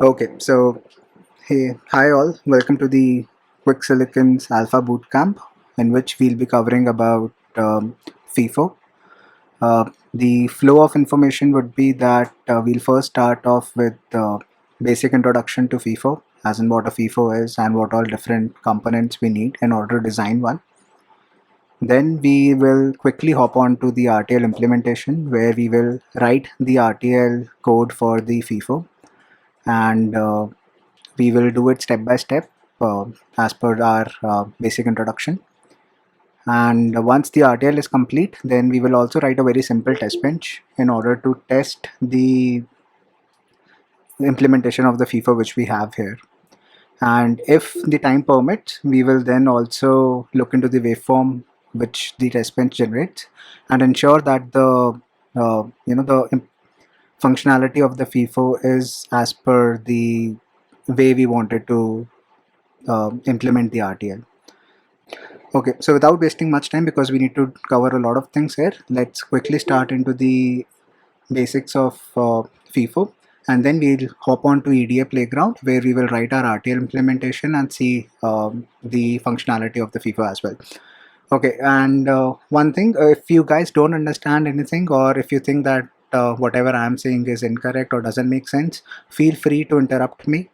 Okay, so hey, hi all, welcome to the Quick Silicon's Alpha Bootcamp, in which we'll be covering about FIFO. The flow of information would be that we'll first start off with basic introduction to FIFO, as in what a FIFO is and what all different components we need in order to design one. Then we will quickly hop on to the RTL implementation, where we will write the RTL code for the FIFO, and we will do it step by step as per our basic introduction. And once the RTL is complete, then we will also write a very simple test bench in order to test the implementation of the FIFO which we have here. And if the time permits, we will then also look into the waveform which the test bench generates and ensure that the functionality of the FIFO is as per the way we wanted to implement the RTL. Okay, so without wasting much time, because we need to cover a lot of things here, let's quickly start into the basics of FIFO, and then we'll hop on to EDA Playground, where we will write our RTL implementation and see the functionality of the FIFO as well. Okay, and one thing, if you guys don't understand anything, or if you think that whatever I'm saying is incorrect or doesn't make sense, feel free to interrupt me.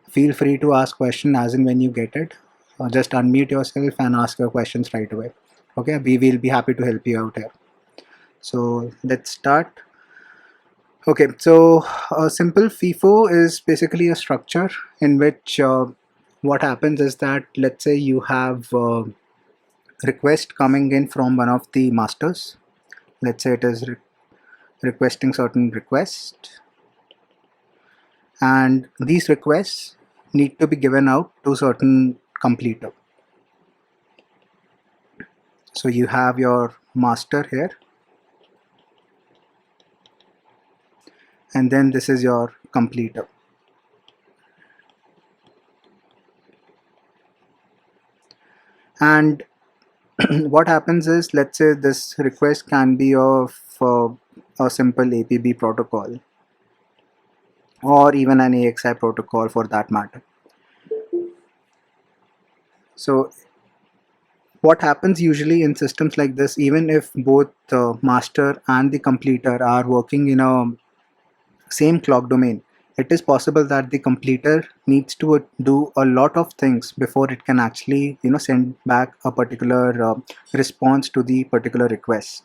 Feel free to ask question as in when you get it. Just unmute yourself and ask your questions right away. Okay, we will be happy to help you out here. So let's start. Okay, so a simple FIFO is basically a structure in which what happens is that, let's say you have request coming in from one of the masters. Let's say it is requesting certain request, and these requests need to be given out to certain completer. So you have your master here, and then this is your completer. And what happens is, let's say this request can be of a simple APB protocol, or even an AXI protocol for that matter. So what happens usually in systems like this, even if both the master and the completer are working in a same clock domain, it is possible that the completer needs to do a lot of things before it can actually send back a particular response to the particular request.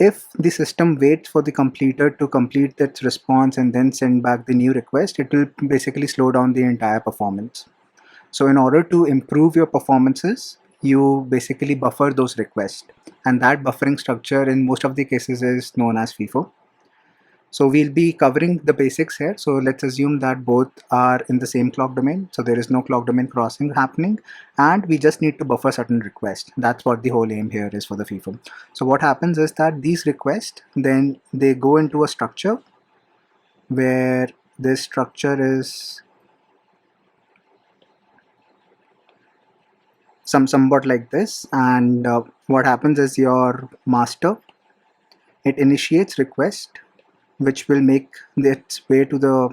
If the system waits for the completer to complete its response and then send back the new request, it will basically slow down the entire performance. So in order to improve your performances, you basically buffer those requests, and that buffering structure in most of the cases is known as FIFO. So we'll be covering the basics here. So let's assume that both are in the same clock domain, so there is no clock domain crossing happening, and we just need to buffer certain requests. That's what the whole aim here is for the FIFO. So what happens is that these requests, then they go into a structure where this structure is somewhat like this, and what happens is your master, it initiates request which will make its way to the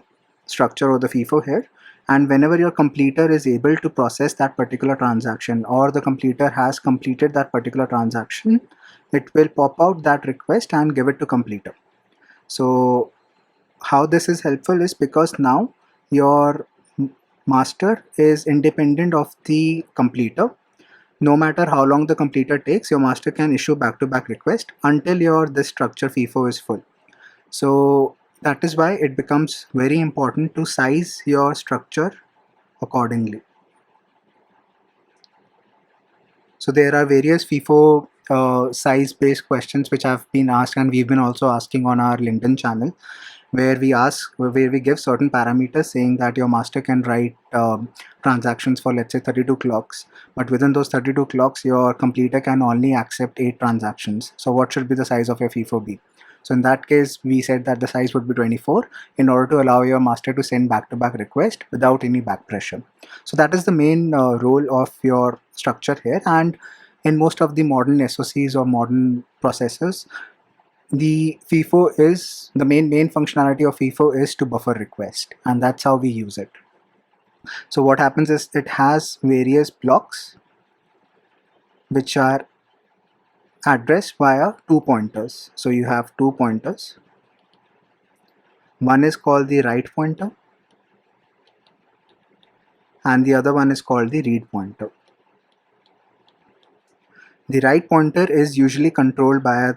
structure or the FIFO here, and whenever your completer is able to process that particular transaction, or the completer has completed that particular transaction, it will pop out that request and give it to completer. So how this is helpful is because now your master is independent of the completer. No matter how long the completer takes, your master can issue back-to-back request until your this structure FIFO is full. So that is why it becomes very important to size your structure accordingly. So there are various FIFO size based questions which have been asked, and we've been also asking on our LinkedIn channel, where we give certain parameters saying that your master can write transactions for, let's say, 32 clocks, but within those 32 clocks your completer can only accept 8 transactions. So what should be the size of your FIFO be? So in that case, we said that the size would be 24 in order to allow your master to send back-to-back request without any back pressure. So that is the main role of your structure here. And in most of the modern SoCs or modern processors, the FIFO is the main functionality of FIFO is to buffer request, and that's how we use it. So what happens is it has various blocks which are addressed via two pointers. So you have two pointers. One is called the write pointer and the other one is called the read pointer. The write pointer is usually controlled by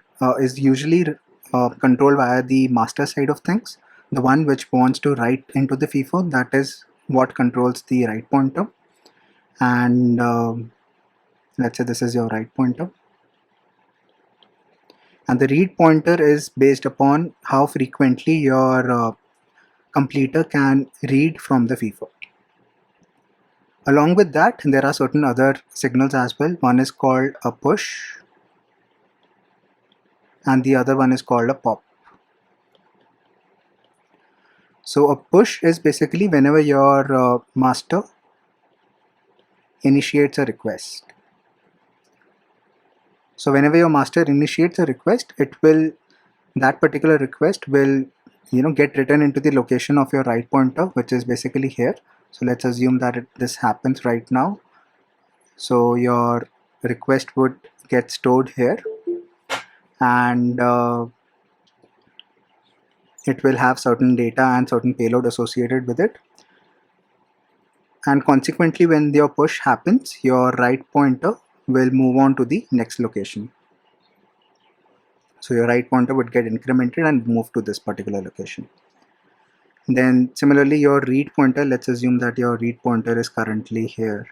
controlled via the master side of things. The one which wants to write into the FIFO, that is what controls the write pointer. And let's say this is your write pointer. And the read pointer is based upon how frequently your completer can read from the FIFO. Along with that, there are certain other signals as well. One is called a push and the other one is called a pop. So a push is basically whenever your master initiates a request. So whenever your master initiates a request, that particular request will get written into the location of your write pointer, which is basically here. So let's assume that this happens right now. So your request would get stored here, and it will have certain data and certain payload associated with it. And consequently, when your push happens, your write pointer will move on to the next location. So your write pointer would get incremented and move to this particular location. Then similarly, your read pointer, let's assume that your read pointer is currently here.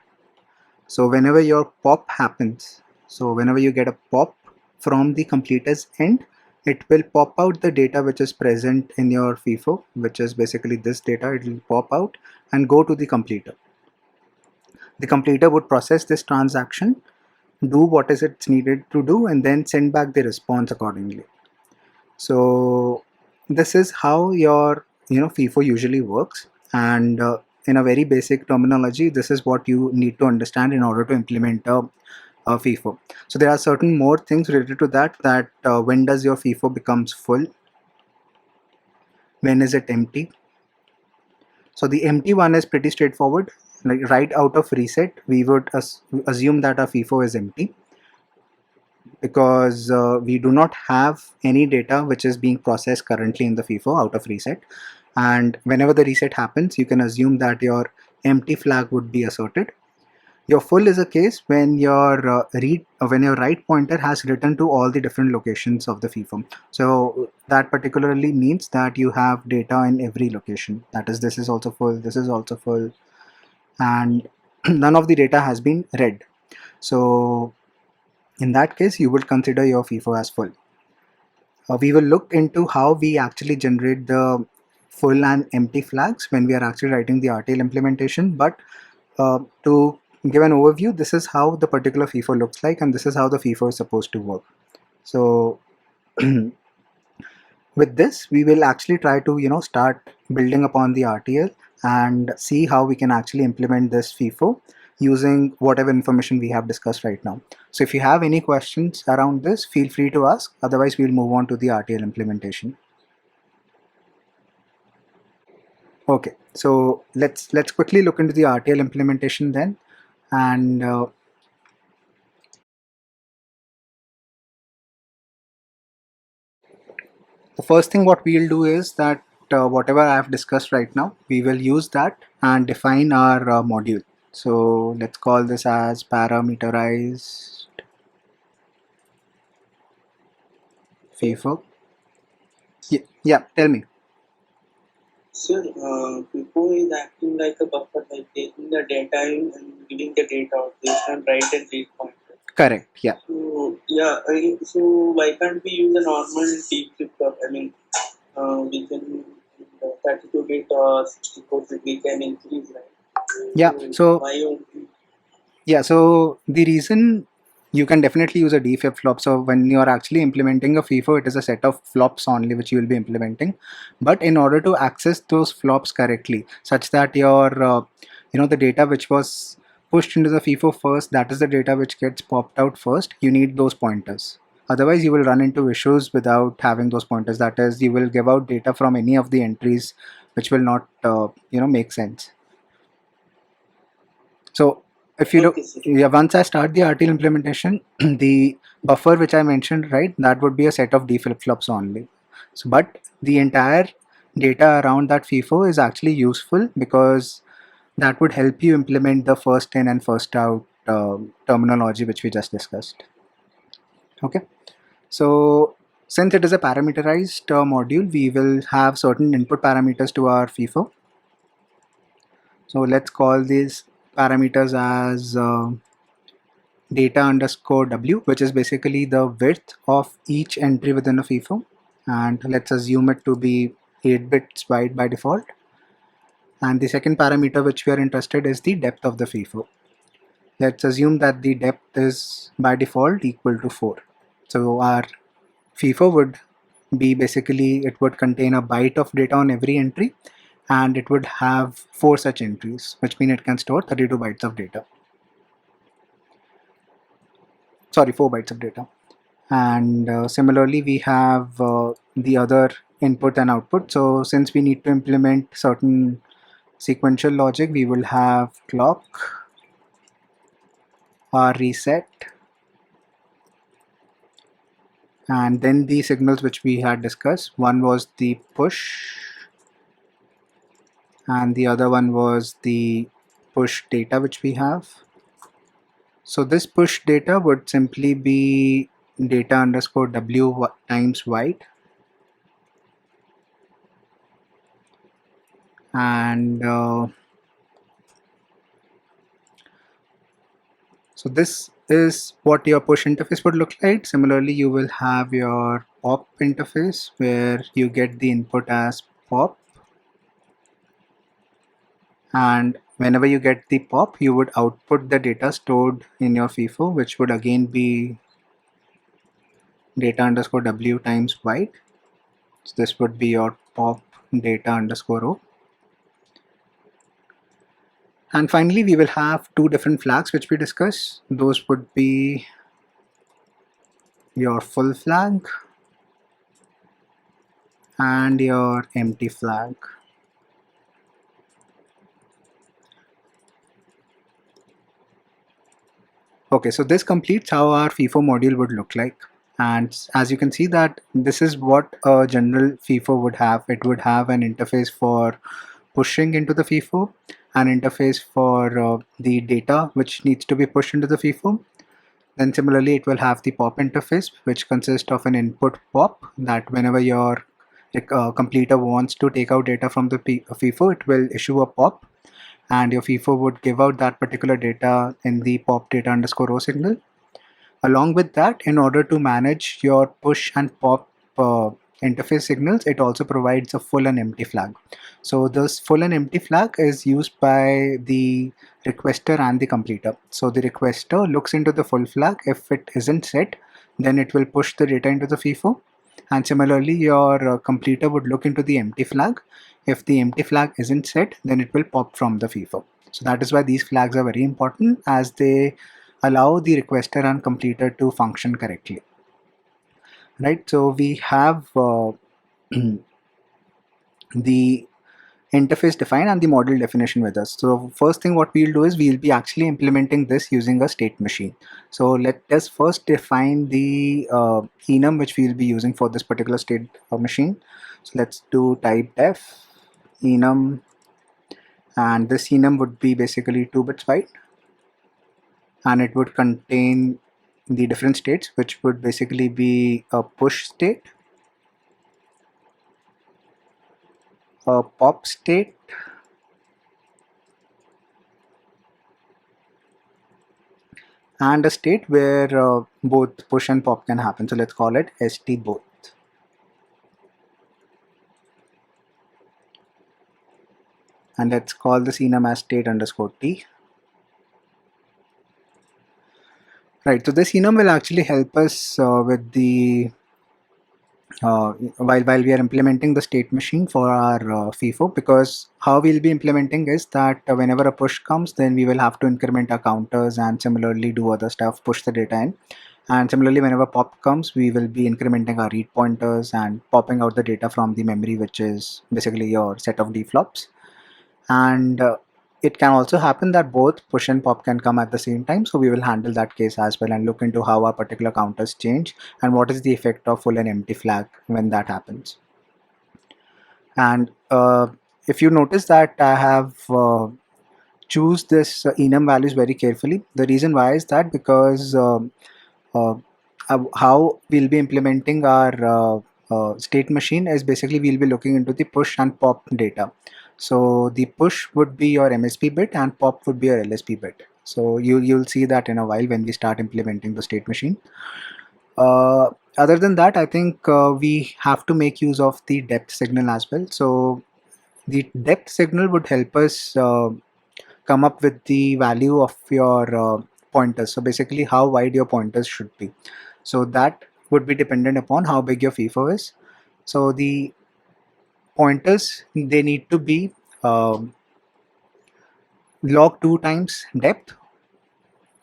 So whenever your pop happens, so whenever you get a pop from the completer's end, it will pop out the data which is present in your FIFO, which is basically this data. It will pop out and go to the completer. The completer would process this transaction, do what is it's needed to do, and then send back the response accordingly. So this is how your FIFO usually works, and in a very basic terminology, this is what you need to understand in order to implement a FIFO. So there are certain more things related to that when does your FIFO becomes full, when is it empty. So the empty one is pretty straightforward. Like right out of reset, we would assume that our FIFO is empty because we do not have any data which is being processed currently in the FIFO out of reset. And whenever the reset happens, you can assume that your empty flag would be asserted. Your full is a case when your when your write pointer has written to all the different locations of the FIFO. So that particularly means that you have data in every location. That is, this is also full, this is also full, and none of the data has been read. So in that case, you would consider your FIFO as full. We will look into how we actually generate the full and empty flags when we are actually writing the RTL implementation. But to give an overview, this is how the particular FIFO looks like, and this is how the FIFO is supposed to work. So with this, we will actually try to start building upon the RTL and see how we can actually implement this FIFO using whatever information we have discussed right now. So if you have any questions around this, feel free to ask. Otherwise, we'll move on to the RTL implementation. Okay, so let's quickly look into the RTL implementation then. And the first thing what we'll do is that whatever I have discussed right now, we will use that and define our module. So let's call this as parameterized FIFO. Yeah, tell me. Sir, FIFO is acting like a buffer, like taking the data in and giving the data out based on write and read pointer. Correct, yeah. So, yeah, so why can't we use a normal deep flip-flop? I mean, we can 32-bit or 64-bit, we can increase, right? Yeah, so why only? yeah, so the reason you can definitely use a D flip-flop. So when you are actually implementing a FIFO, it is a set of flops only which you will be implementing. But in order to access those flops correctly, such that your the data which was pushed into the FIFO first, that is the data which gets popped out first, you need those pointers. Otherwise, you will run into issues without having those pointers. That is, you will give out data from any of the entries, which will not, make sense. So if you look, Okay, sir. yeah, once I start the RTL implementation, the buffer which I mentioned, right, that would be a set of D flip-flops only. So, but the entire data around that FIFO is actually useful because that would help you implement the first in and first out terminology which we just discussed. Okay, so since it is a parameterized module, we will have certain input parameters to our FIFO. So let's call these parameters as data underscore w, which is basically the width of each entry within a FIFO, and let's assume it to be 8 bits wide by default. And the second parameter which we are interested is the depth of the FIFO. Let's assume that the depth is by default equal to 4. So our FIFO would be basically, it would contain a byte of data on every entry, and it would have 4 such entries, which means it can store 32 bytes of data. Sorry, 4 bytes of data. And similarly, we have the other input and output. So since we need to implement certain sequential logic, we will have clock or reset, and then the signals which we had discussed. One was the push, and the other one was the push data which we have. So this push data would simply be data underscore w times wide, and so this is what your push interface would look like. Similarly, you will have your pop interface where you get the input as pop, and whenever you get the pop, you would output the data stored in your FIFO, which would again be data underscore w times wide. So this would be your pop data underscore o. And finally, we will have two different flags which we discuss. Those would be your full flag and your empty flag. Okay, so this completes how our FIFO module would look like. And as you can see that this is what a general FIFO would have. It would have an interface for pushing into the FIFO, an interface for the data which needs to be pushed into the FIFO. Then similarly, it will have the pop interface, which consists of an input pop that whenever your completer wants to take out data from the FIFO, it will issue a pop, and your FIFO would give out that particular data in the pop data underscore o signal. Along with that, in order to manage your push and pop interface signals, it also provides a full and empty flag. So this full and empty flag is used by the requester and the completer. So the requester looks into the full flag. If it isn't set, then it will push the data into the FIFO. And similarly, your completer would look into the empty flag. If the empty flag isn't set, then it will pop from the FIFO. So that is why these flags are very important, as they allow the requester and completer to function correctly. Right, so we have the interface defined and the model definition with us. So first thing what we'll do is we'll be actually implementing this using a state machine. So let us first define the enum which we'll be using for this particular state machine. So let's do type def enum, and this enum would be basically 2 bits wide, and it would contain the different states, which would basically be a push state, a pop state, and a state where both push and pop can happen. So let's call it st both. And let's call this enum as state underscore t. Right, so this enum will actually help us with the while we are implementing the state machine for our FIFO, because how we'll be implementing is that whenever a push comes, then we will have to increment our counters and similarly do other stuff, push the data in. And similarly, whenever pop comes, we will be incrementing our read pointers and popping out the data from the memory, which is basically your set of D flops. And it can also happen that both push and pop can come at the same time. So we will handle that case as well and look into how our particular counters change and what is the effect of full and empty flag when that happens. And if you notice that I have choose this enum values very carefully. The reason why is that because uh, how we'll be implementing our state machine is basically we'll be looking into the push and pop data. So the push would be your MSP bit and pop would be your LSP bit. So you'll see that in a while when we start implementing the state machine. Uh, Other than that, I think we have to make use of the depth signal as well. So the depth signal would help us come up with the value of your pointers. So basically how wide your pointers should be. So that would be dependent upon how big your FIFO is. So the pointers, they need to be log 2 times depth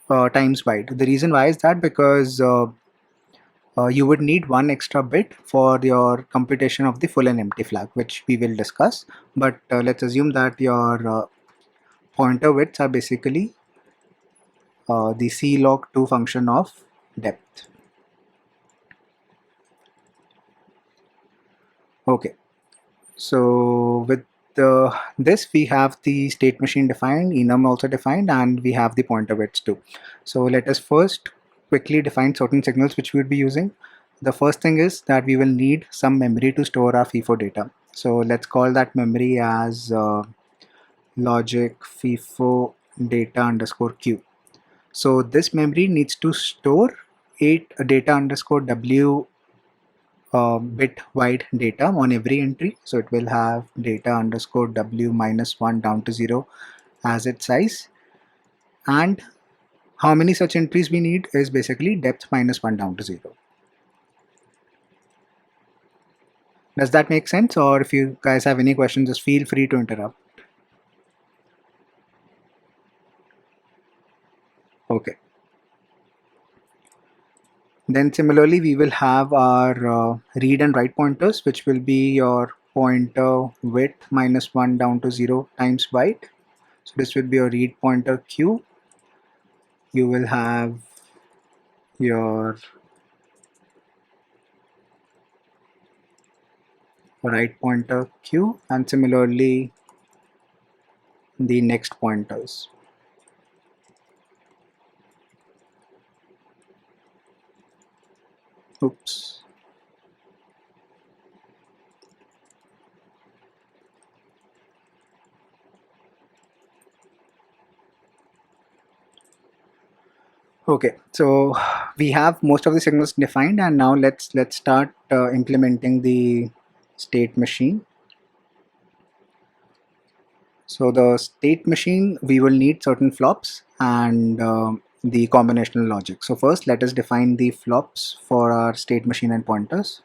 times wide. The reason why is that because you would need one extra bit for your computation of the full and empty flag, which we will discuss. But let's assume that your pointer widths are basically the C log 2 function of depth. Okay, so with this we have the state machine defined, enum also defined, and we have the pointer widths too. So let us first quickly define certain signals which we would be using. The first thing is that we will need some memory to store our FIFO data. So let's call that memory as logic FIFO data underscore Q. So this memory needs to store 8 data underscore W bit wide data on every entry. So it will have data underscore W minus 1 down to 0 as its size. And how many such entries we need is basically depth minus 1 down to 0. Does that make sense? Or if you guys have any questions, just feel free to interrupt. Okay. Then similarly, we will have our read and write pointers, which will be your pointer width minus 1 down to 0 times byte. So this will be your read pointer Q. You will have your write pointer Q, and similarly the next pointers. Oops. Okay, so we have most of the signals defined, and now let's start implementing the state machine. So the state machine, we will need certain flops and the combinational logic. So first, let us define the flops for our state machine and pointers.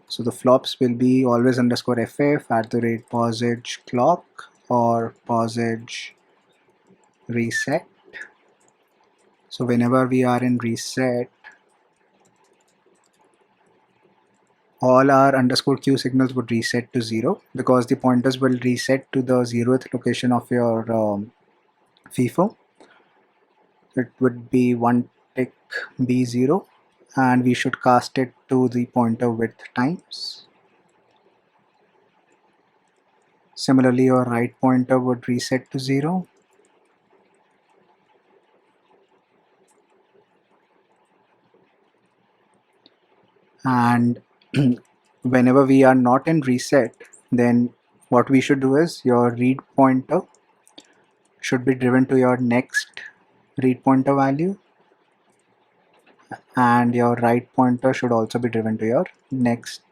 So the flops will be always underscore ff at the rate posage clock or posage reset. So whenever we are in reset, all our underscore q signals would reset to 0 because the pointers will reset to the 0th location of your FIFO. It would be one tick B0 and we should cast it to the pointer width times. Similarly, your right pointer would reset to 0. And whenever we are not in reset, then what we should do is your read pointer should be driven to your next read pointer value, and your right pointer should also be driven to your next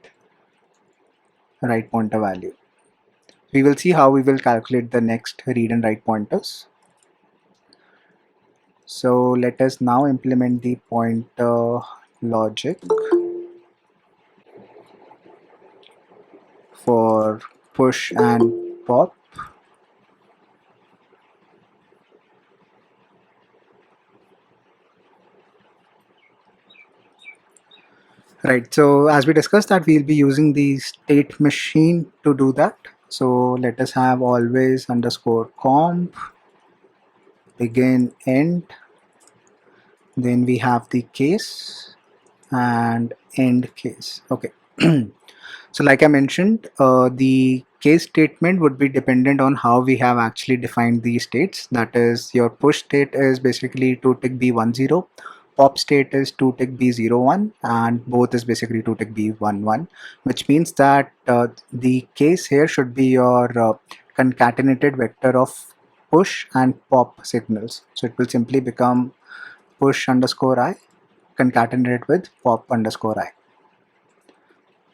right pointer value. We will see how we will calculate the next read and write pointers. So let us now implement the pointer logic for push and pop. Right. So as we discussed that we'll be using the state machine to do that. So let us have always underscore comp begin end. Then we have the case and end case. Okay. So like I mentioned, the case statement would be dependent on how we have actually defined these states. That is, your push state is basically to tick B10, pop state is to tick B01, and both is basically to tick B11, which means that the case here should be your concatenated vector of push and pop signals. So it will simply become push underscore I concatenated with pop underscore I.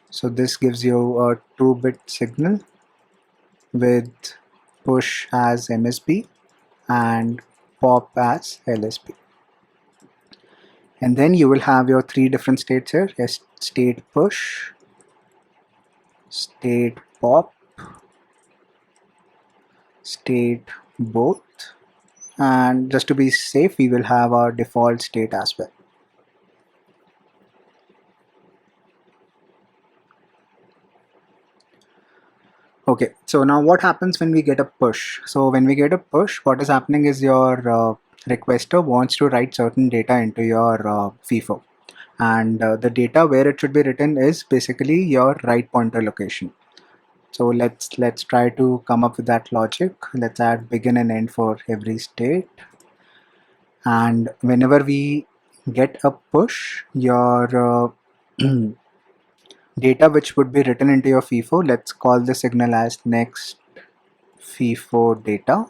So this gives you a 2-bit signal with push as MSB and pop as LSB. And then you will have your 3 different states here: state push, state pop, state both. And just to be safe, we will have our default state as well. Okay, so now what happens when we get a push? So when we get a push, what is happening is your requester wants to write certain data into your FIFO, and the data where it should be written is basically your right pointer location. So let's try to come up with that logic. Let's add begin and end for every state, and whenever we get a push, your data which would be written into your FIFO, let's call the signal as next FIFO data.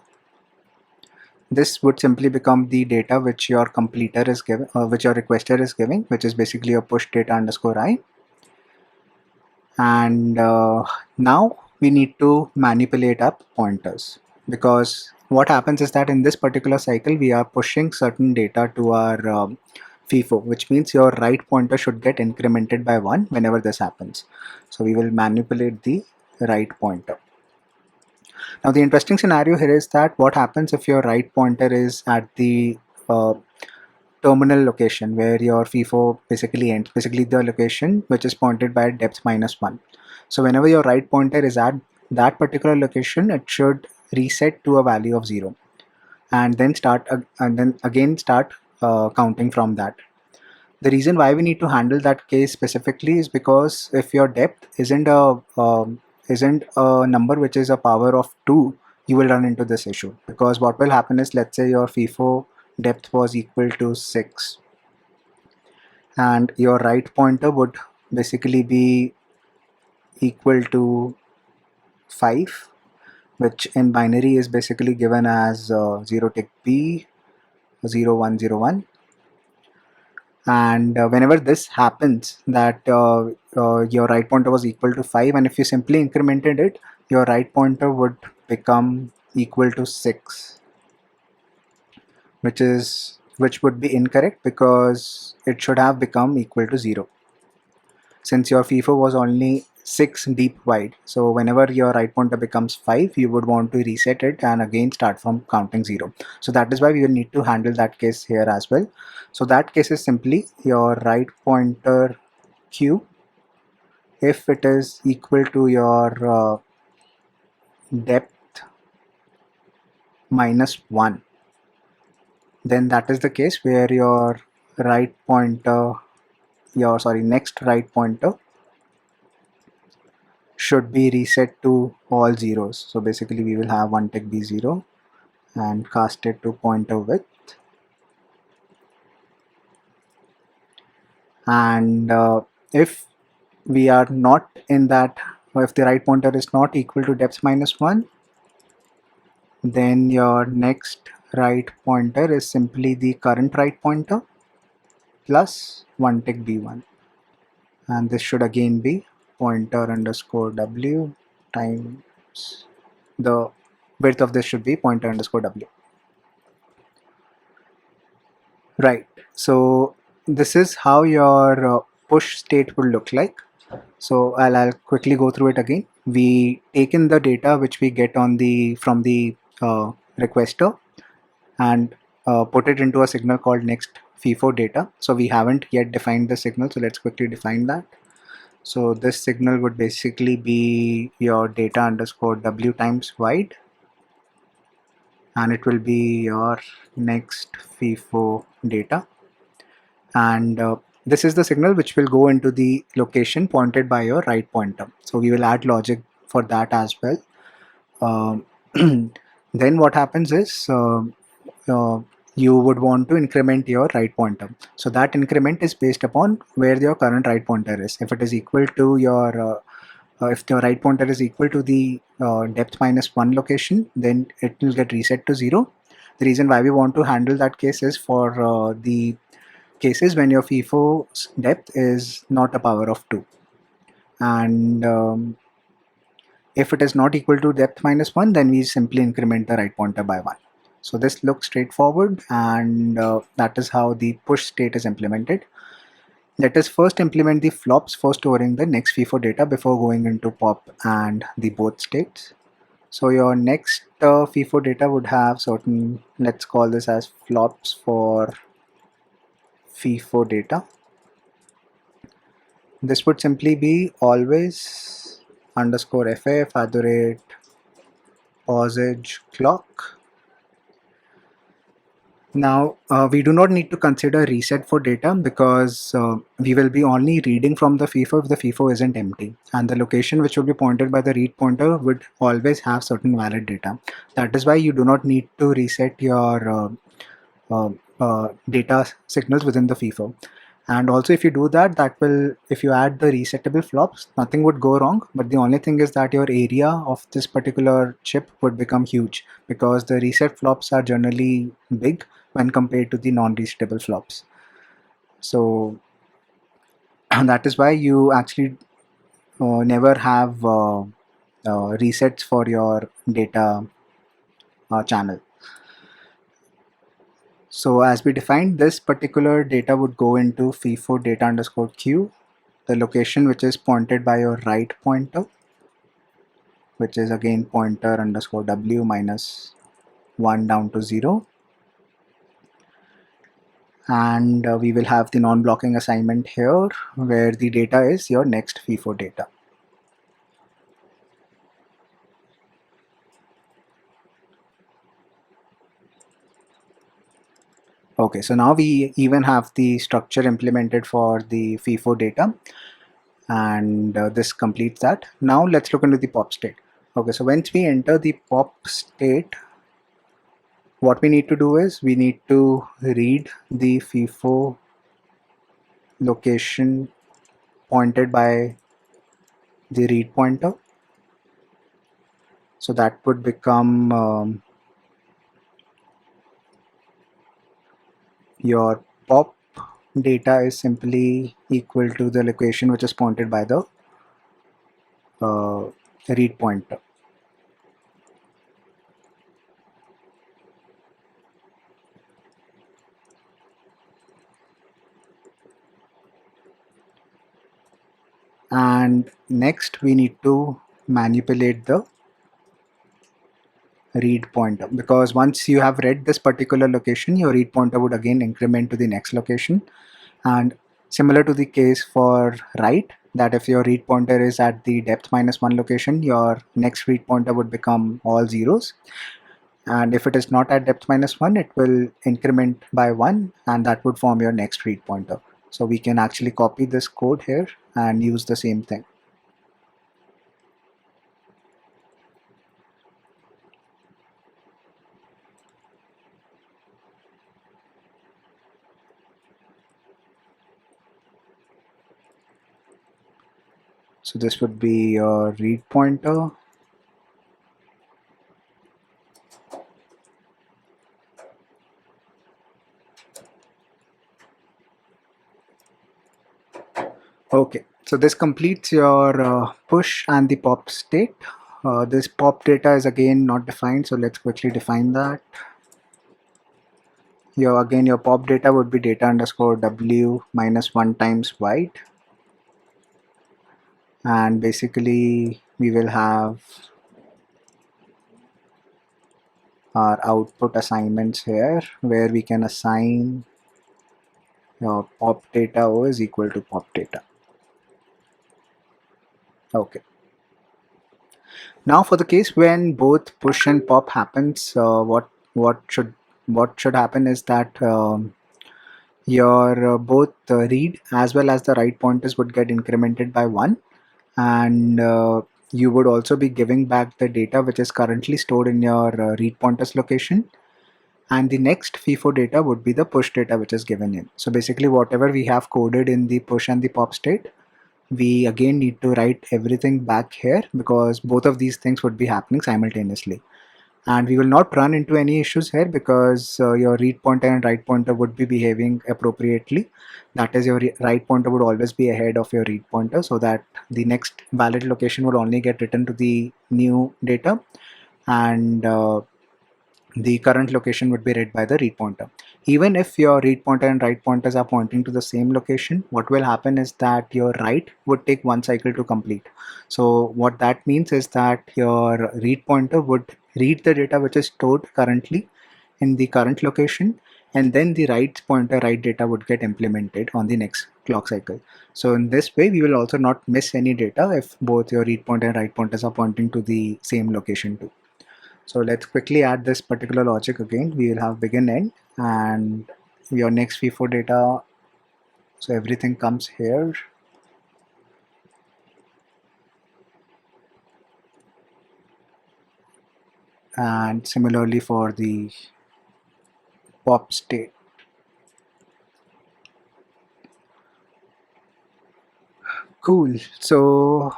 This would simply become the data which your completer is giving, which your requester is giving, which is basically a push data underscore I. And now we need to manipulate up pointers, because what happens is that in this particular cycle we are pushing certain data to our FIFO, which means your right pointer should get incremented by 1 whenever this happens. So we will manipulate the right pointer. Now the interesting scenario here is that what happens if your right pointer is at the terminal location where your FIFO basically ends, basically the location which is pointed by depth -1. So whenever your right pointer is at that particular location, it should reset to a value of 0, and then start counting from that. The reason why we need to handle that case specifically is because if your depth isn't a number which is a power of 2, you will run into this issue, because what will happen is, let's say your FIFO depth was equal to 6 and your right pointer would basically be equal to 5, which in binary is basically given as 0 tick B 0101. And whenever this happens, that your right pointer was equal to 5, and if you simply incremented it, your right pointer would become equal to 6, which would be incorrect, because it should have become equal to 0, since your FIFO was only 6 deep wide. So whenever your right pointer becomes 5, you would want to reset it and again start from counting 0. So that is why we will need to handle that case here as well. So that case is simply your right pointer Q, if it is equal to your depth -1, then that is the case where your right pointer, next right pointer should be reset to all zeros. So basically we will have 1 tick B0 and cast it to pointer width, and if we are not in that, or if the right pointer is not equal to depth -1, then your next right pointer is simply the current right pointer plus 1 tick B1, and this should again be pointer underscore W times the width of this should be pointer underscore W. Right, so this is how your push state will look like. So I'll quickly go through it again. We take in the data which we get from the requester and put it into a signal called next FIFO data. So we haven't yet defined the signal, so let's quickly define that. So this signal would basically be your data underscore w times wide, and it will be your next FIFO data. And this is the signal which will go into the location pointed by your right pointer. So we will add logic for that as well. Um, then what happens is uh, you would want to increment your right pointer. So that increment is based upon where your current right pointer is. If it is equal to your if the right pointer is equal to the depth minus 1 location, then it will get reset to 0. The reason why we want to handle that case is for the cases when your FIFO's depth is not a power of 2. And if it is not equal to depth minus 1, then we simply increment the right pointer by 1. So this looks straightforward, and that is how the push state is implemented. Let us first implement the flops for storing the next FIFO data before going into pop and the both states. So your next FIFO data would have certain, let's call this as flops for FIFO data. This would simply be always underscore ff at the rate pausage clock. Now we do not need to consider reset for data because we will be only reading from the FIFO if the FIFO isn't empty, and the location which will be pointed by the read pointer would always have certain valid data. That is why you do not need to reset your data signals within the FIFO. And also if you do that, if you add the resettable flops, nothing would go wrong, but the only thing is that your area of this particular chip would become huge because the reset flops are generally big when compared to the non-resettable flops. So that is why you actually never have resets for your data channel. So as we defined, this particular data would go into FIFO data underscore Q, the location which is pointed by your right pointer, which is again pointer underscore W minus 1 down to 0. And we will have the non-blocking assignment here where the data is your next FIFO data. Okay, so now we even have the structure implemented for the FIFO data, and this completes that. Now let's look into the pop state. Okay, so once we enter the pop state, what we need to do is we need to read the FIFO location pointed by the read pointer. So that would become your pop data is simply equal to the location which is pointed by the read pointer. And next we need to manipulate the read pointer, because once you have read this particular location, your read pointer would again increment to the next location. And similar to the case for write, that if your read pointer is at the depth minus 1 location, your next read pointer would become all zeros, and if it is not at depth minus 1, it will increment by 1, and that would form your next read pointer. So we can actually copy this code here and use the same thing. So this would be your read pointer. Okay, so this completes your push and the pop state. This pop data is again not defined, so let's quickly define that. Your pop data would be data underscore W minus 1 times wide, and basically we will have our output assignments here where we can assign pop data O is equal to pop data. Okay. Now for the case when both push and pop happens, what should what should happen is that your both the read as well as the write pointers would get incremented by 1, and you would also be giving back the data which is currently stored in your read pointers location, and the next FIFO data would be the push data which is given in. So basically whatever we have coded in the push and the pop state, we again need to write everything back here because both of these things would be happening simultaneously. And we will not run into any issues here because your read pointer and write pointer would be behaving appropriately. That is, your write pointer would always be ahead of your read pointer, so that the next valid location would only get written to the new data, and the current location would be read by the read pointer. Even if your read pointer and write pointers are pointing to the same location, what will happen is that your write would take one cycle to complete. So what that means is that your read pointer would read the data which is stored currently in the current location, and then the write pointer write data would get implemented on the next clock cycle. So in this way we will also not miss any data if both your read pointer and write pointers are pointing to the same location too. So let's quickly add this particular logic again. We will have begin end and your next FIFO data. So everything comes here. And similarly for the pop state. Cool. So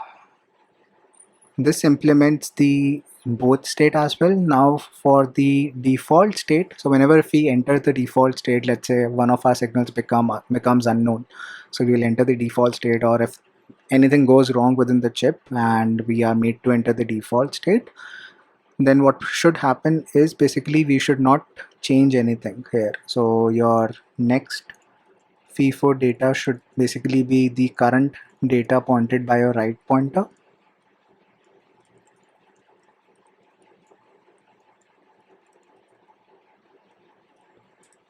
this implements the both state as well. Now for the default state, so whenever if we enter the default state, let's say one of our signals becomes unknown, so we will enter the default state, or if anything goes wrong within the chip and we are made to enter the default state, then what should happen is basically we should not change anything here. So your next FIFO data should basically be the current data pointed by your write pointer.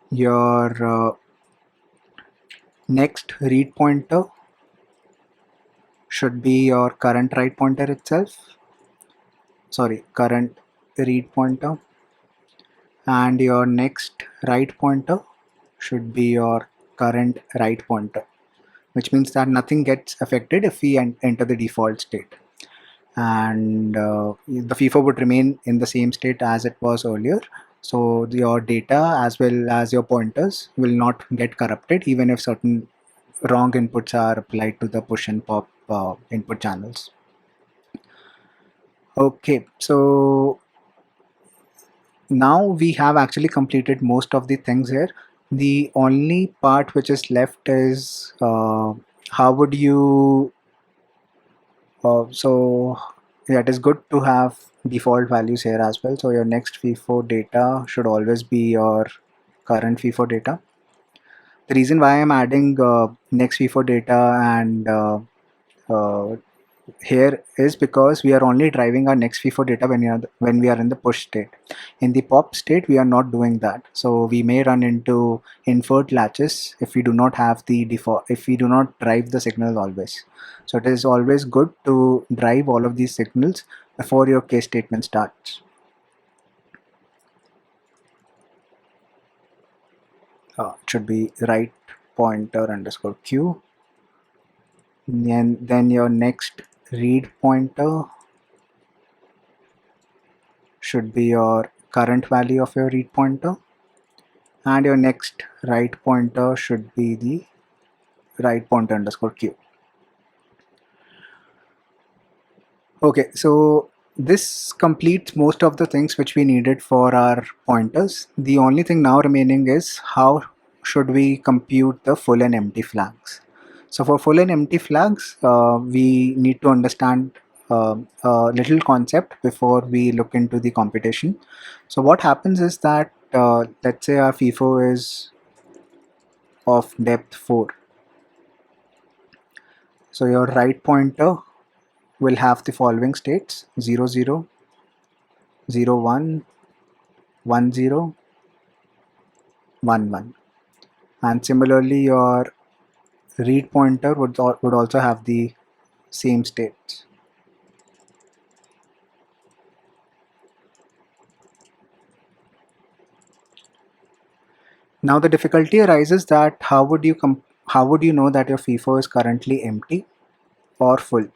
Your next read pointer should be your current write pointer itself. Sorry, current read pointer. And your next write pointer should be your current write pointer, which means that nothing gets affected if we enter the default state. And the FIFO would remain in the same state as it was earlier. So your data as well as your pointers will not get corrupted even if certain wrong inputs are applied to the push and pop input channels. Okay, so now we have actually completed most of the things here. The only part which is left is how would you so yeah, it is good to have default values here as well. So your next FIFO data should always be your current FIFO data. The reason why I'm adding next FIFO data and uh, here is because we are only driving our next FIFO data when we are in the push state. In the pop state, we are not doing that. So we may run into inferred latches if we do not have the default, if we do not drive the signal always. So it is always good to drive all of these signals before your case statement starts. It should be write pointer underscore q. And then your next read pointer should be your current value of your read pointer, and your next write pointer should be the write pointer underscore q. Okay, so this completes most of the things which we needed for our pointers. The only thing now remaining is how should we compute the full and empty flags. So for full and empty flags, we need to understand a little concept before we look into the computation. So what happens is that let's say our FIFO is of depth 4. So your write pointer will have the following states: 0 0, 0 1, 1 0, 1 1. and similarly your read pointer would also have the same states. Now the difficulty arises that how would you know that your FIFO is currently empty or full?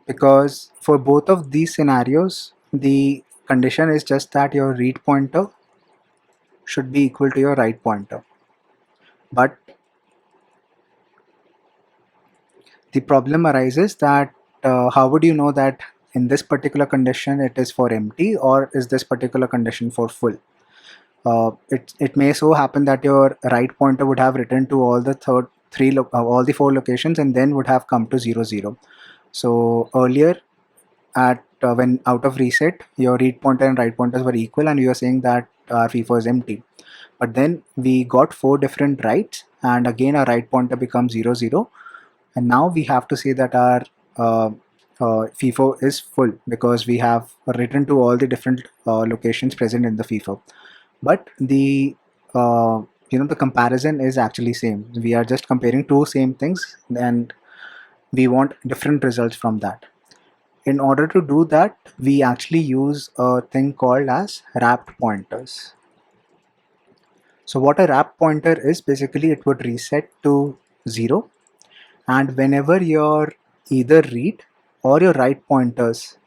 Because for both of these scenarios, the condition is just that your read pointer should be equal to your write pointer. But the problem arises that how would you know that in this particular condition it is for empty, or is this particular condition for full? It may so happen that your write pointer would have written to all the all the four locations and then would have come to 0 0. So earlier at when out of reset, your read pointer and write pointers were equal, and you are saying that our FIFO is empty. But then we got four different writes, and again our write pointer becomes 0 0, and now we have to say that our uh, FIFO is full because we have written to all the different locations present in the FIFO. But the the comparison is actually same. We are just comparing two same things, and we want different results from that. In order to do that, we actually use a thing called as wrapped pointers. So what a wrap pointer is, basically it would reset to 0, and whenever your either read or your write pointers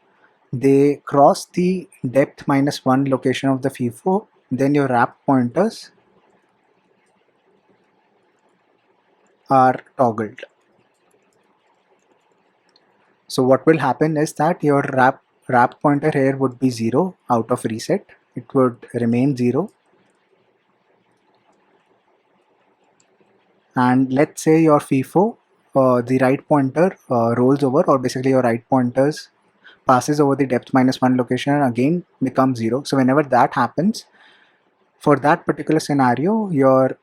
they cross the depth minus 1 location of the FIFO, then your wrap pointers are toggled. So what will happen is that your wrap pointer here would be 0 out of reset. It would remain 0, and let's say your FIFO, the right pointer rolls over, or basically your right pointers passes over the depth minus 1 location and again becomes 0. So whenever that happens, for that particular scenario, your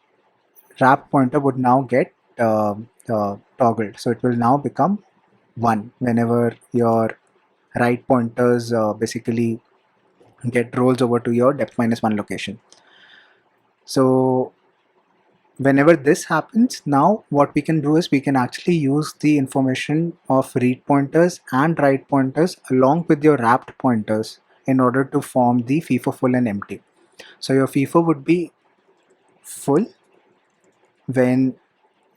wrap pointer would now get toggled. So it will now become 1 whenever your right pointers basically get rolls over to your depth minus 1 location. So whenever this happens, now what we can do is we can actually use the information of read pointers and write pointers along with your wrapped pointers in order to form the FIFO full and empty. So your FIFO would be full when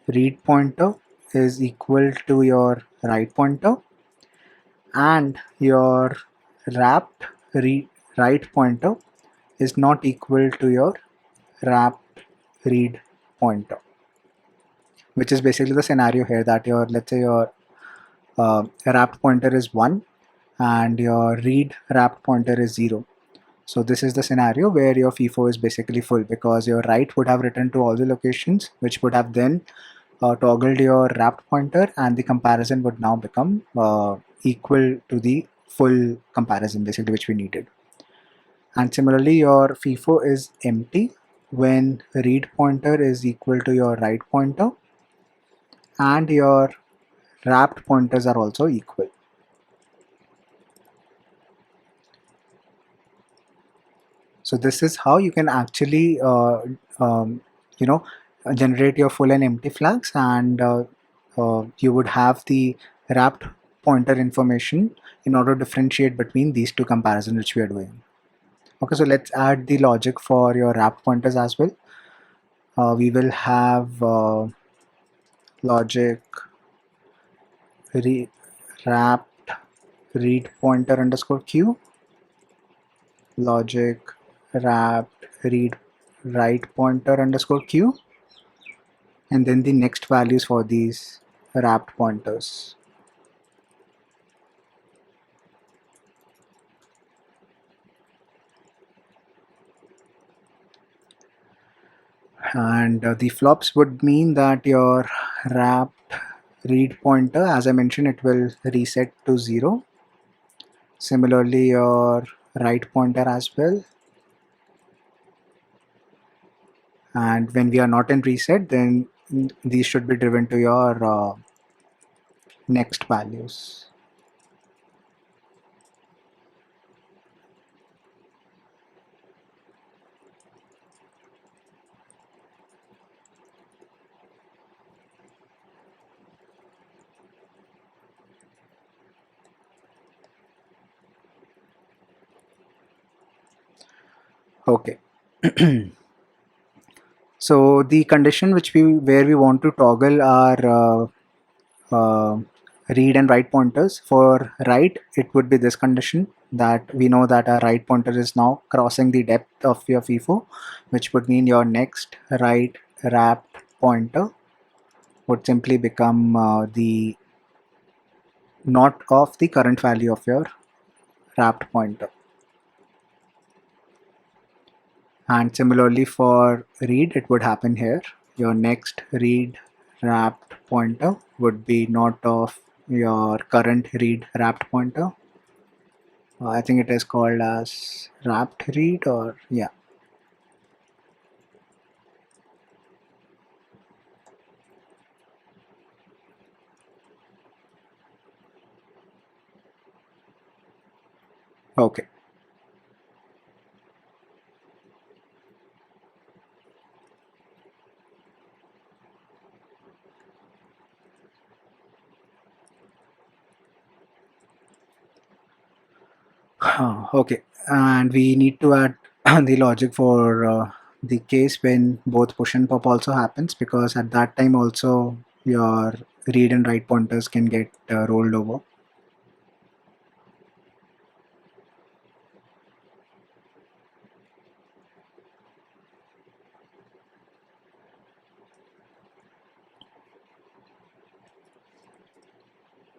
read pointer is equal to your write pointer, and your wrapped write pointer is not equal to your wrapped read pointer, which is basically the scenario here that your, let's say your wrapped pointer is 1 and your read wrapped pointer is 0. So this is the scenario where your FIFO is basically full because your write would have written to all the locations, which would have then toggled your wrapped pointer, and the comparison would now become equal to the full comparison basically which we needed. And similarly, your FIFO is empty when read pointer is equal to your write pointer and your wrapped pointers are also equal. So this is how you can actually um, you know generate your full and empty flags, and you would have the wrapped pointer information in order to differentiate between these two comparisons which we are doing. Okay, so let's add the logic for your wrapped pointers as well. We will have logic wrapped read pointer underscore q, logic wrapped read write pointer underscore q, and then the next values for these wrapped pointers. And the flops would mean that your wrapped read pointer, as I mentioned, it will reset to 0. Similarly, your write pointer as well. And when we are not in reset, then these should be driven to your next values. Okay. So the condition where we want to toggle our read and write pointers. For write, it would be this condition that we know that our write pointer is now crossing the depth of your FIFO, which would mean your next write wrapped pointer would simply become the not of the current value of your wrapped pointer. And similarly for read, it would happen here. Your next read wrapped pointer would be not of your current read wrapped pointer. I think it is called as wrapped read, or yeah. Okay. Okay, and we need to add the logic for the case when both push and pop also happens, because at that time also your read and write pointers can get rolled over.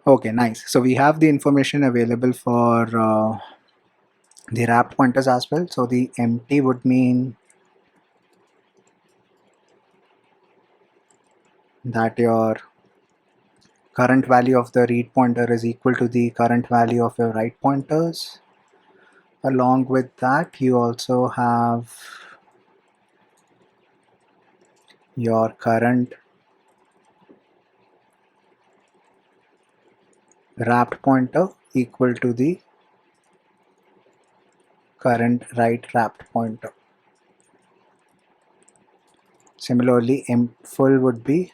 Okay, nice. So we have the information available for the wrapped pointers as well. So the empty would mean that your current value of the read pointer is equal to the current value of your write pointers. Along with that, you also have your current wrapped pointer equal to the current write wrapped pointer. Similarly, full would be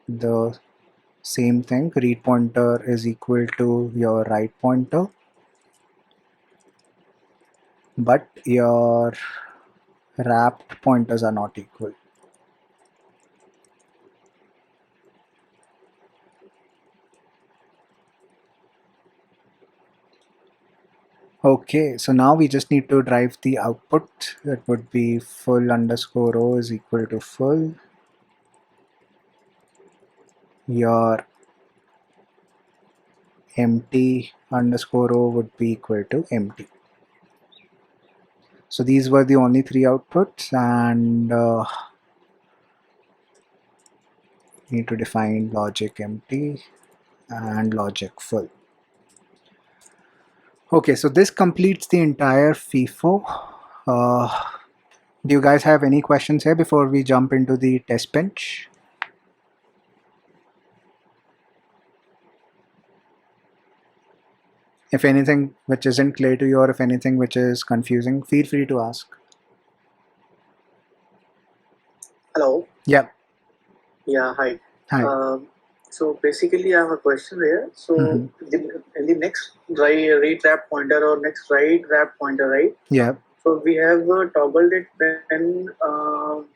the same thing. Read pointer is equal to your write pointer, but your wrapped pointers are not equal. Okay, so now we just need to drive the output. That would be full underscore o is equal to full. Your empty underscore o would be equal to empty. So these were the only three outputs, and need to define logic empty and logic full. Okay, so this completes the entire FIFO. Do you guys have any questions here before we jump into the test bench? If anything which isn't clear to you, or if anything which is confusing, feel free to ask. Hello. Yeah. Yeah. Hi. Hi. So basically, I have a question here. So in the next read wrap pointer or next write wrap pointer, right? Yeah. So we have toggled it when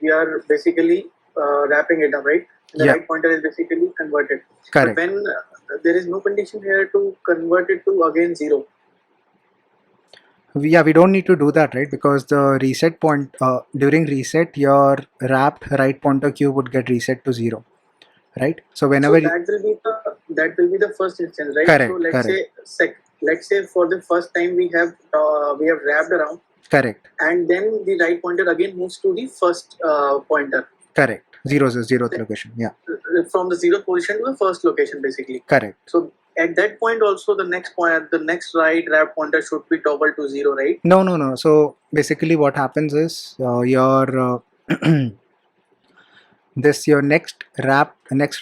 we are basically wrapping it up, right? The Yeah. right pointer is basically converted. Correct. But when there is no condition here to convert it to again 0. Yeah, we don't need to do that, right? Because the reset point during reset, your wrapped right pointer cube would get reset to 0, right? So whenever So that will be the first instance, right? Correct, So let's say for the first time we have wrapped around. Correct. And then the right pointer again moves to the first pointer. Correct. Zeroth location. Yeah. From the 0th position to the first location, basically. Correct. So at that point also the next right wrap pointer should be toggled to 0, right? No. So basically what happens is your your next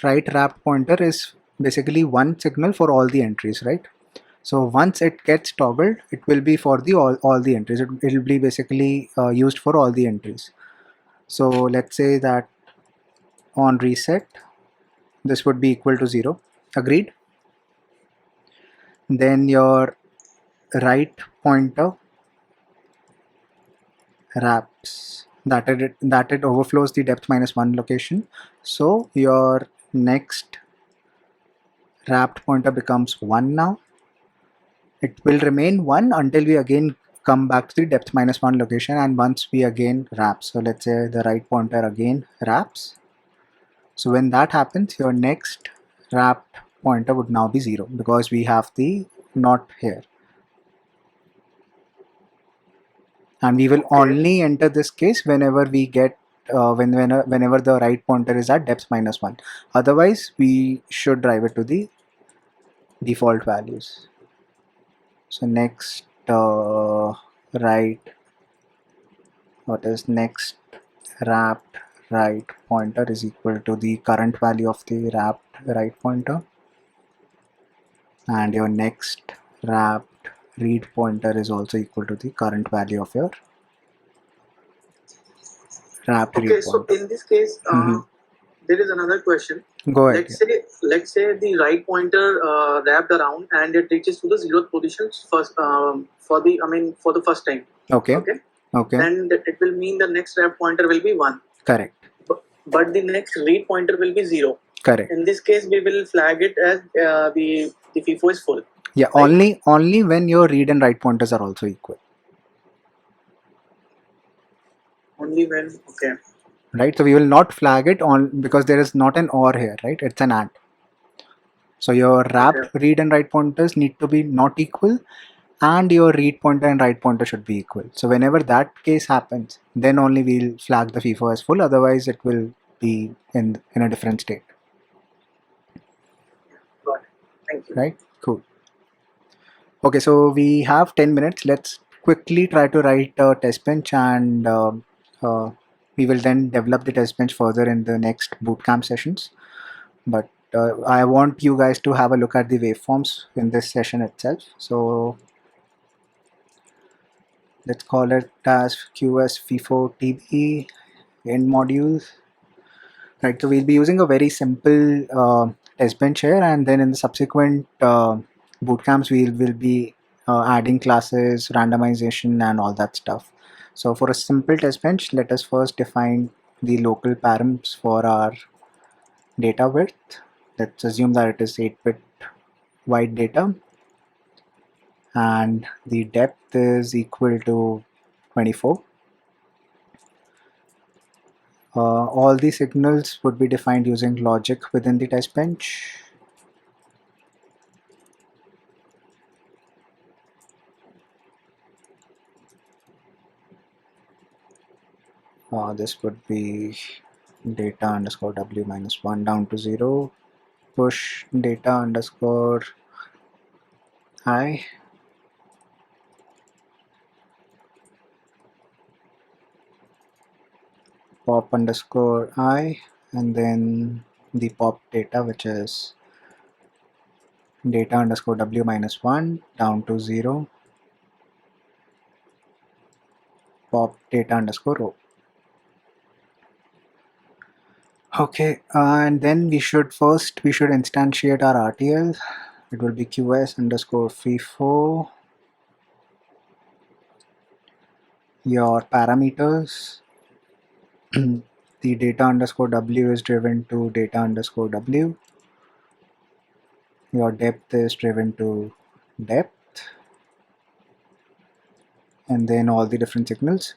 right wrap pointer is basically one signal for all the entries, right? So once it gets toggled, it will be for the all the entries. It will be basically used for all the entries. So let's say that on reset, this would be equal to 0. Agreed? Then your right pointer wraps that it overflows the depth minus 1 location. So your next wrapped pointer becomes 1 now. It will remain 1 until we again come back to the depth minus 1 location, and once we again wrap. So let's say the right pointer again wraps. So when that happens, your next wrapped pointer would now be 0 because we have the not here. And we will only enter this case whenever we get whenever the right pointer is at depth minus 1. Otherwise, we should drive it to the default values. So next right, what is next wrapped right pointer is equal to the current value of the wrapped right pointer, and your next wrapped read pointer is also equal to the current value of your wrapped read Okay, so pointer. in this case, there is another question. Go ahead. Let's say the right pointer wrapped around and it reaches to the 0th position first for the first time. Okay. Then it will mean the next wrap pointer will be 1. Correct. But the next read pointer will be 0. Correct. In this case, we will flag it as the FIFO is full. Yeah, right? Only when your read and write pointers are also equal. Only when, okay. Right, so we will not flag it on because there is not an or here, right? It's an and. So your wrapped read and write pointers need to be not equal, and your read pointer and write pointer should be equal. So whenever that case happens, then only we'll flag the FIFO as full. Otherwise, it will be in a different state. Got it. Thank you. Right? Cool. Okay, so we have 10 minutes. Let's quickly try to write a test bench, and we will then develop the test bench further in the next bootcamp sessions. But I want you guys to have a look at the waveforms in this session itself. So let's call it as QS FIFO TB end modules. Right, so we'll be using a very simple test bench here, and then in the subsequent bootcamps we will be adding classes, randomization, and all that stuff. So for a simple test bench, let us first define the local params for our data width. Let's assume that it is 8-bit wide data, and the depth is equal to 24. All the signals would be defined using logic within the test bench. This would be data underscore w minus 1 down to 0, push data underscore I, pop underscore I, and then the pop data, which is data underscore w minus 1 down to 0, pop data underscore row. Okay, and then we should instantiate our RTL. It will be QS underscore FIFO, your parameters. The data underscore W is driven to data underscore W. Your depth is driven to depth, and then all the different signals.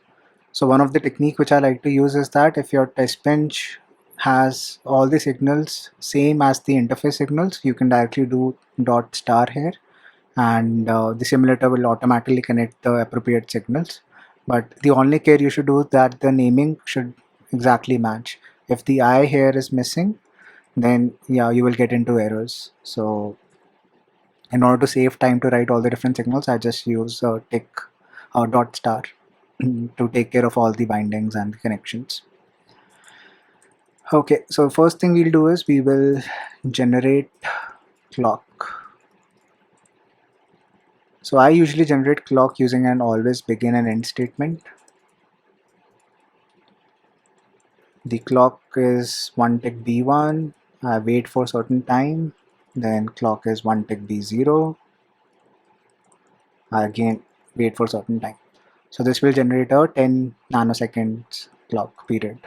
So one of the technique which I like to use is that if your test bench has all the signals same as the interface signals, you can directly do dot star here, and the simulator will automatically connect the appropriate signals. But the only care you should do is that the naming should exactly match. If the I here is missing, then yeah, you will get into errors. So in order to save time to write all the different signals, I just use a tick or dot star to take care of all the bindings and the connections. Okay, so first thing we'll do is we will generate clock. So I usually generate clock using an always begin and end statement. The clock is 1 tick B1, I wait for a certain time, then clock is 1 tick B0, I again wait for a certain time. So this will generate a 10 nanoseconds clock period.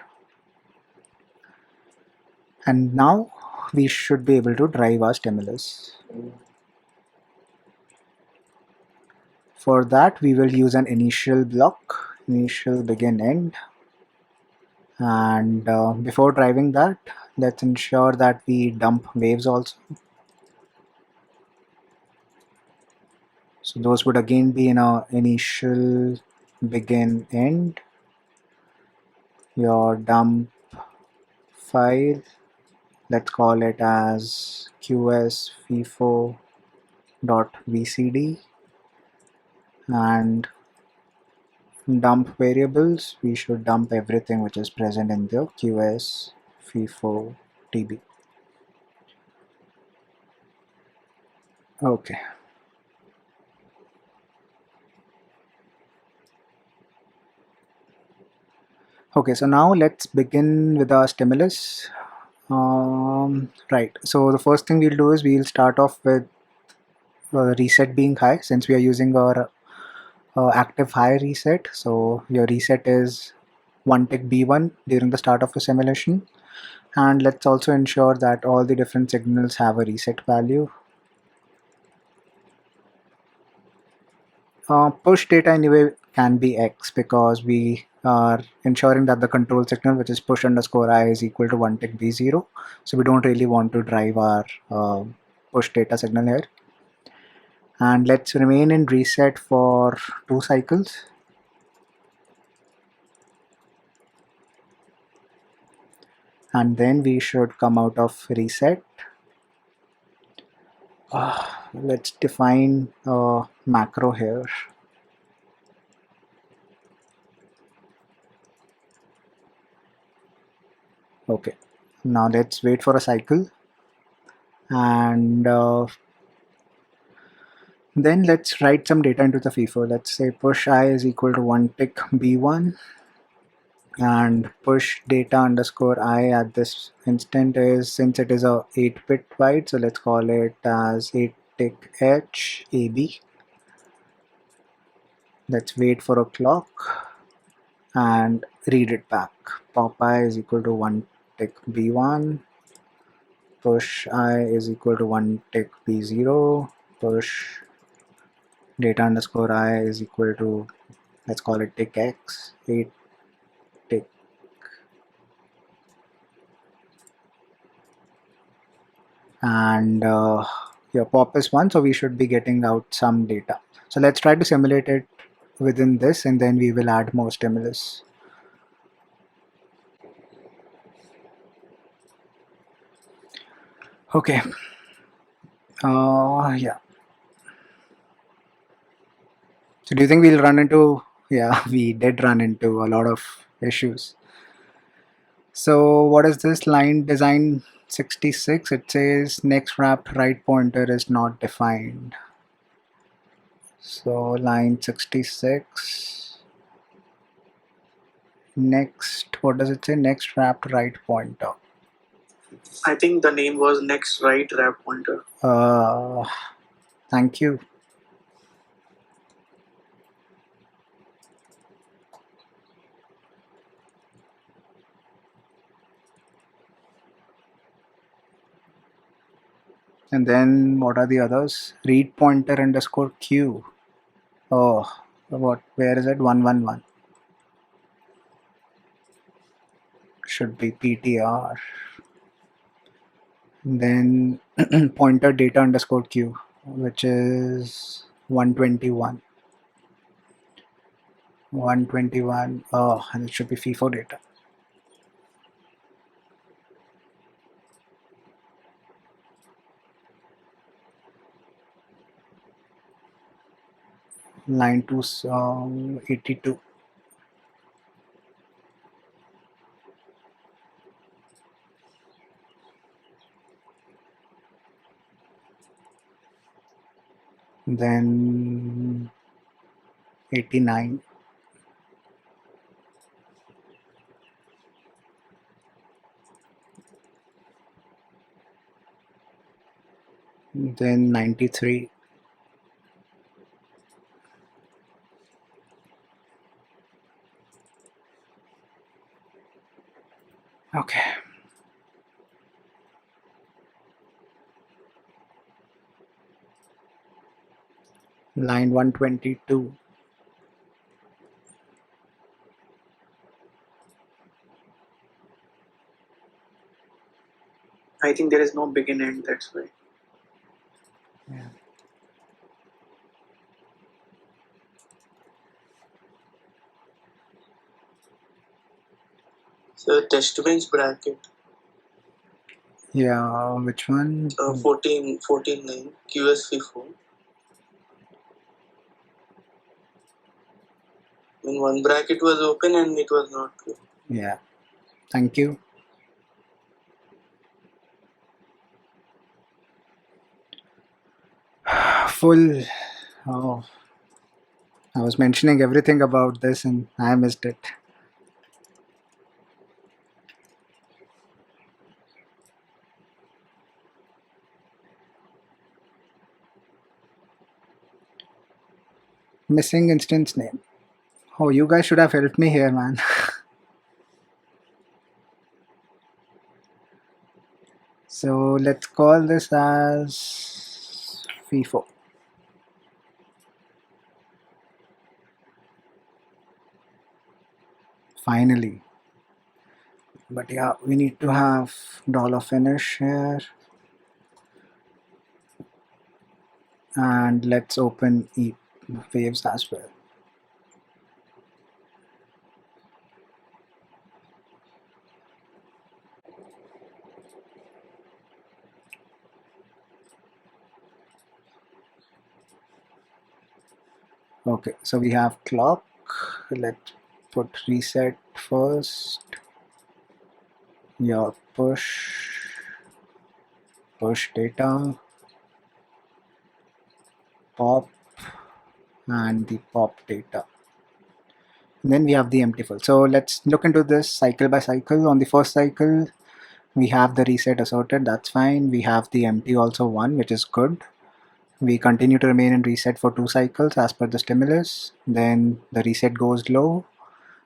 And now we should be able to drive our stimulus. For that, we will use an initial block, initial begin end. And before driving that, let's ensure that we dump waves also. So those would again be in our initial begin end, your dump file, let's call it as qs.fifo.vcd, and dump variables, we should dump everything which is present in the qs fifo.tb. Okay. Okay, so now let's begin with our stimulus. Right, so the first thing we'll do is we'll start off with reset being high, since we are using our active high reset. So your reset is 1 tick B1 during the start of the simulation. And let's also ensure that all the different signals have a reset value. Push data anyway can be X, because we are ensuring that the control signal, which is push underscore I, is equal to 1 tick B0. So we don't really want to drive our push data signal here. And let's remain in reset for 2 cycles. And then we should come out of reset. Let's define a macro here. Okay, now let's wait for a cycle, and then let's write some data into the FIFO. Let's say push I is equal to 1 tick B1, and push data underscore I at this instant is, since it is a 8-bit byte, so let's call it as 8 tick H AB. Let's wait for a clock and read it back. Pop I is equal to 1 tick B1, push I is equal to 1 tick B0, push data underscore I is equal to, let's call it tick X, 8 tick, and your pop is 1, so we should be getting out some data. So let's try to simulate it within this, and then we will add more stimulus. Okay. Yeah. So do you think we'll run into, yeah, we did run into a lot of issues. So what is this line design 66? It says next wrapped right pointer is not defined. So line 66, next, what does it say? Next wrapped right pointer. I think the name was next right wrap pointer. Thank you. And then what are the others? Read pointer underscore Q. Oh, what? Where is it? 111. Should be PTR. Then pointer data underscore Q, which is 121. 121. Oh, and it should be FIFO data. Line 282. Then 89. Then 93. Okay. Line 122. I think there is no begin end, that's why. Yeah. So test bench bracket. Yeah, which one? 14 QS54. When one bracket was open and it was not closed. Yeah. Thank you. Full. Oh, I was mentioning everything about this and I missed it. Missing instance name. Oh, you guys should have helped me here, man. So let's call this as FIFO. Finally. But yeah, we need to have dollar finish here. And let's open waves as well. Okay, so we have clock. Let's put reset first. Your push data, pop, and the pop data. And then we have the empty full. So let's look into this cycle by cycle. On the first cycle, we have the reset assorted. That's fine. We have the empty also one, which is good. We continue to remain in reset for 2 cycles as per the stimulus. Then the reset goes low.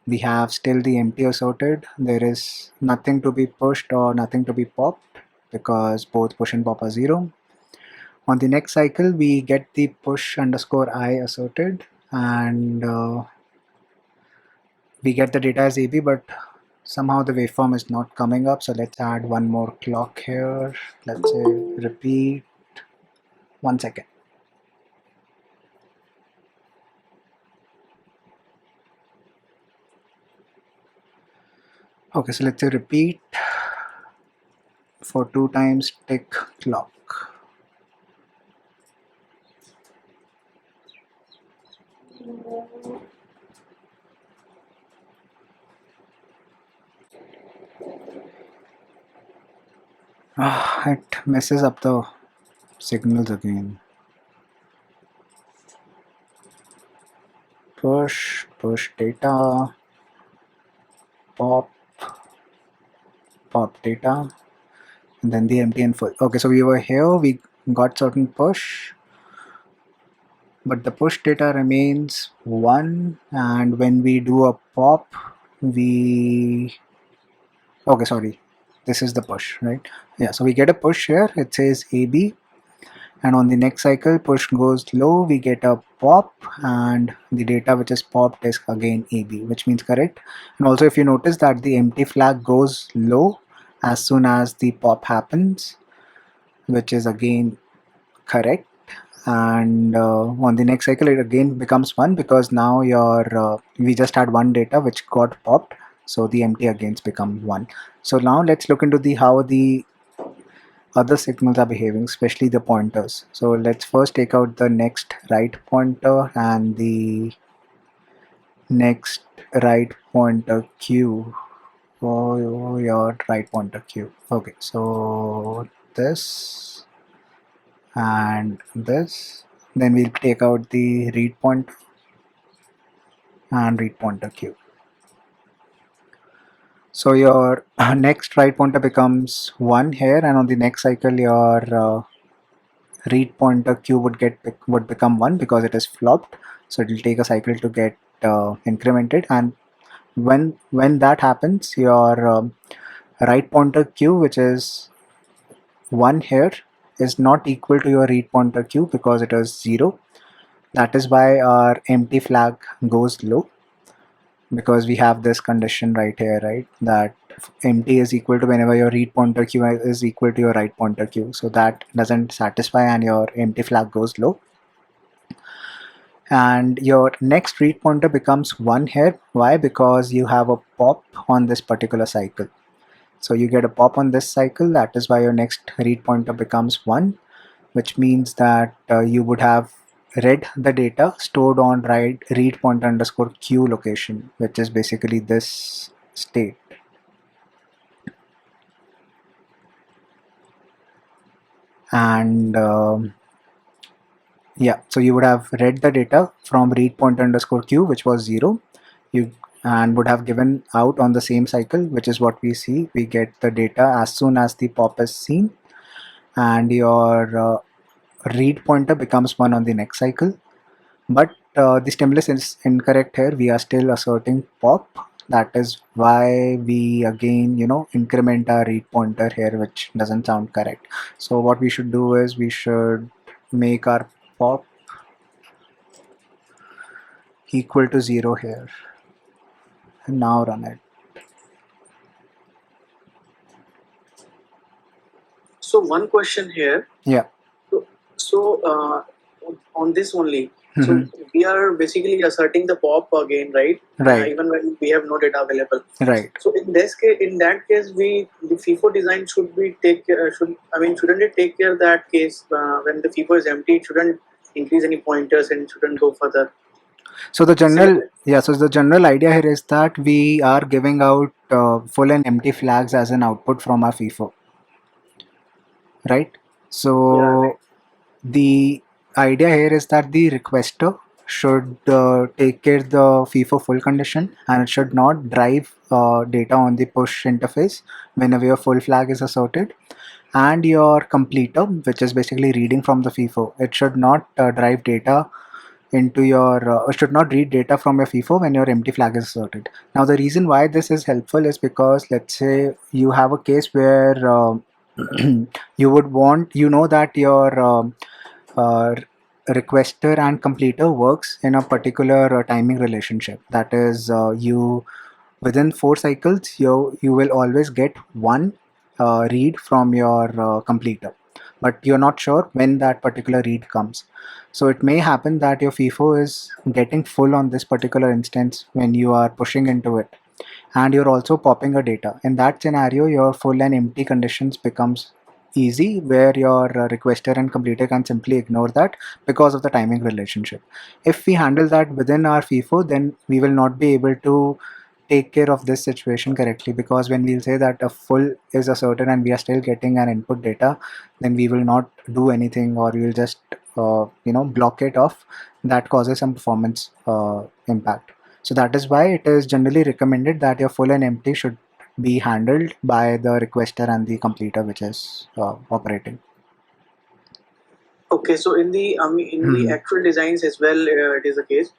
We have still the empty assorted. There is nothing to be pushed or nothing to be popped because both push and pop are 0. On the next cycle, we get the push underscore I asserted and we get the data as AB, but somehow the waveform is not coming up. So let's add one more clock here. Let's say repeat 1 second. Okay, so let's say repeat for 2 times tick clock. It messes up the signals again. Push data, pop data, and then the empty and full. Okay, so we were here, we got certain push, but the push data remains 1, and when we do a pop, we... Okay, sorry, this is the push, right? Yeah, so we get a push here, it says AB, and on the next cycle push goes low, we get a pop, and the data which is popped is again AB, which means correct. And also if you notice that the empty flag goes low as soon as the pop happens, which is again correct. And on the next cycle it again becomes 1 because now we just had one data which got popped, so the empty again become 1. So now let's look into the how the other signals are behaving, especially the pointers. So let's first take out the next right pointer and the next right pointer Q. Oh, your right pointer Q. Okay, so this and this. Then we'll take out the read pointer and read pointer Q. So your next right pointer becomes 1 here, and on the next cycle your read pointer Q would become 1 because it is flopped. So it will take a cycle to get incremented, and when that happens, your Right pointer q, which is 1 here, is not equal to your read pointer q because it is 0. That is why our empty flag goes low, because we have this condition right here, right, that empty is equal to whenever your read pointer q is equal to your right pointer q. So that doesn't satisfy and your empty flag goes low. And your next read pointer becomes 1 here. Why? Because you have a pop on this particular cycle. So you get a pop on this cycle, that is why your next read pointer becomes 1, which means that you would have read the data stored on read pointer underscore q location, which is basically this state. And yeah, so you would have read the data from read pointer underscore q, which was 0, you and would have given out on the same cycle, which is what we see. We get the data as soon as the pop is seen, and your read pointer becomes 1 on the next cycle. But the stimulus is incorrect here. We are still asserting pop. That is why we again, increment our read pointer here, which doesn't sound correct. So what we should do is we should make our pop equal to 0 here. And now run it. So one question here. Yeah. So on this only. Mhm. So we are basically asserting the pop again, right? Right. Even when we have no data available. Right. So in that case, the FIFO design should be shouldn't it take care of that case when the FIFO is empty? It shouldn't increase any pointers and shouldn't go further. So the general idea here is that we are giving out full and empty flags as an output from our FIFO, right? So Yeah. the idea here is that the requester should take care the FIFO full condition, and it should not drive data on the push interface whenever your full flag is asserted. And your completer, which is basically reading from the FIFO, it should not drive data into your should not read data from your FIFO when your empty flag is asserted. Now the reason why this is helpful is because, let's say you have a case where you would want, that your uh, requester and completer works in a particular timing relationship. That is, you within 4 cycles you will always get one read from your completer, but you're not sure when that particular read comes. So it may happen that your FIFO is getting full on this particular instance when you are pushing into it, and you're also popping a data. In that scenario, your full and empty conditions becomes easy, where your requester and completer can simply ignore that because of the timing relationship. If we handle that within our FIFO, then we will not be able to take care of this situation correctly, because when we'll say that a full is asserted and we are still getting an input data, then we will not do anything, or we will just block it off. That causes some performance impact. So that is why it is generally recommended that your full and empty should be handled by the requester and the completer which is operating. Okay, so in the the actual designs as well, it is the case.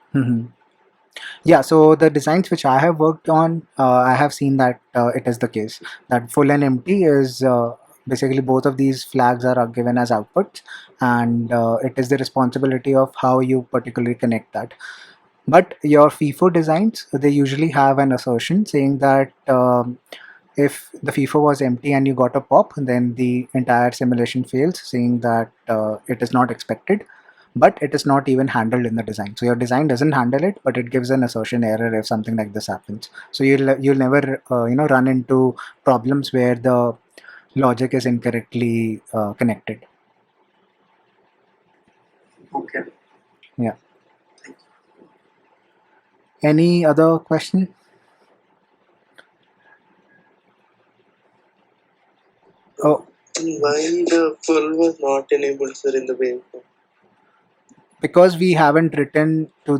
Yeah, so the designs which I have worked on, I have seen that it is the case that full and empty is basically both of these flags are given as outputs, and it is the responsibility of how you particularly connect that. But your FIFO designs, they usually have an assertion saying that if the FIFO was empty and you got a pop, then the entire simulation fails, saying that it is not expected, but it is not even handled in the design. So your design doesn't handle it, but it gives an assertion error if something like this happens. So you'll never run into problems where the logic is incorrectly connected. Okay. Yeah. Any other question? Oh, Why the full was not enabled, sir, in the waveform? because we haven't written to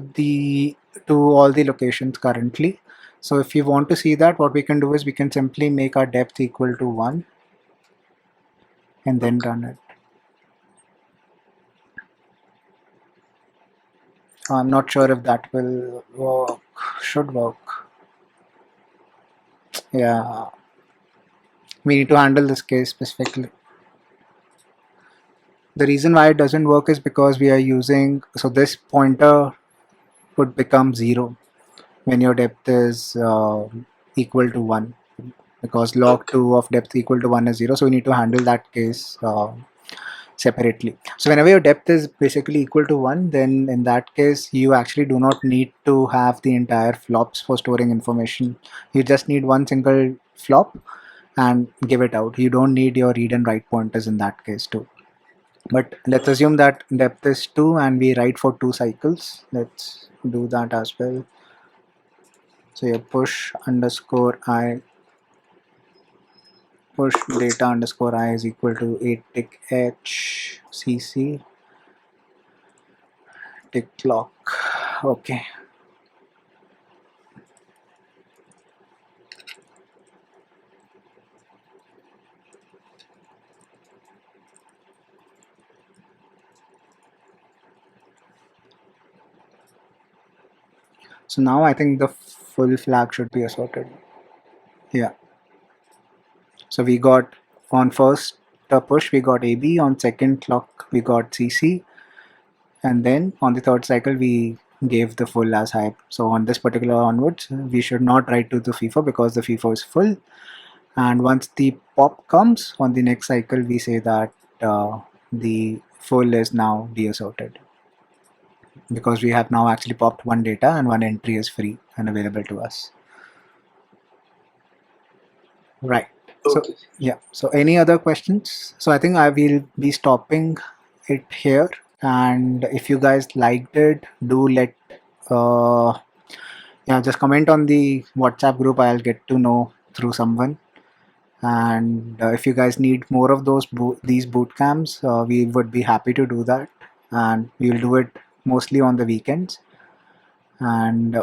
all the locations currently. So if you want to see that, what we can do is we can simply make our depth equal to 1 and then run it. I'm not sure if that will work. Should work. Yeah. We need to handle this case specifically. The reason why it doesn't work is because we are using, so this pointer would become 0 when your depth is equal to 1, because log 2 of depth equal to 1 is 0. So we need to handle that case separately. So whenever your depth is basically equal to 1, then in that case you actually do not need to have the entire flops for storing information. You just need one single flop and give it out. You don't need your read and write pointers in that case too. But let's assume that depth is 2 and we write for 2 cycles. Let's do that as well. So your push underscore I, push data underscore I is equal to 8 tick h cc tick clock. Okay. So now I think the full flag should be assorted. Yeah. So we got on first push we got AB, on second clock we got CC, and then on the third cycle we gave the full as high. So on this particular onwards we should not write to the FIFO because the FIFO is full, and once the pop comes on the next cycle we say that the full is now deassorted, because we have now actually popped one data and one entry is free and available to us. Right. So Okay. yeah. So any other questions? So I think I will be stopping it here. And if you guys liked it, do let yeah, just comment on the WhatsApp group. I'll get to know through someone. And if you guys need more of these boot camps, we would be happy to do that. And we'll do it mostly on the weekends. And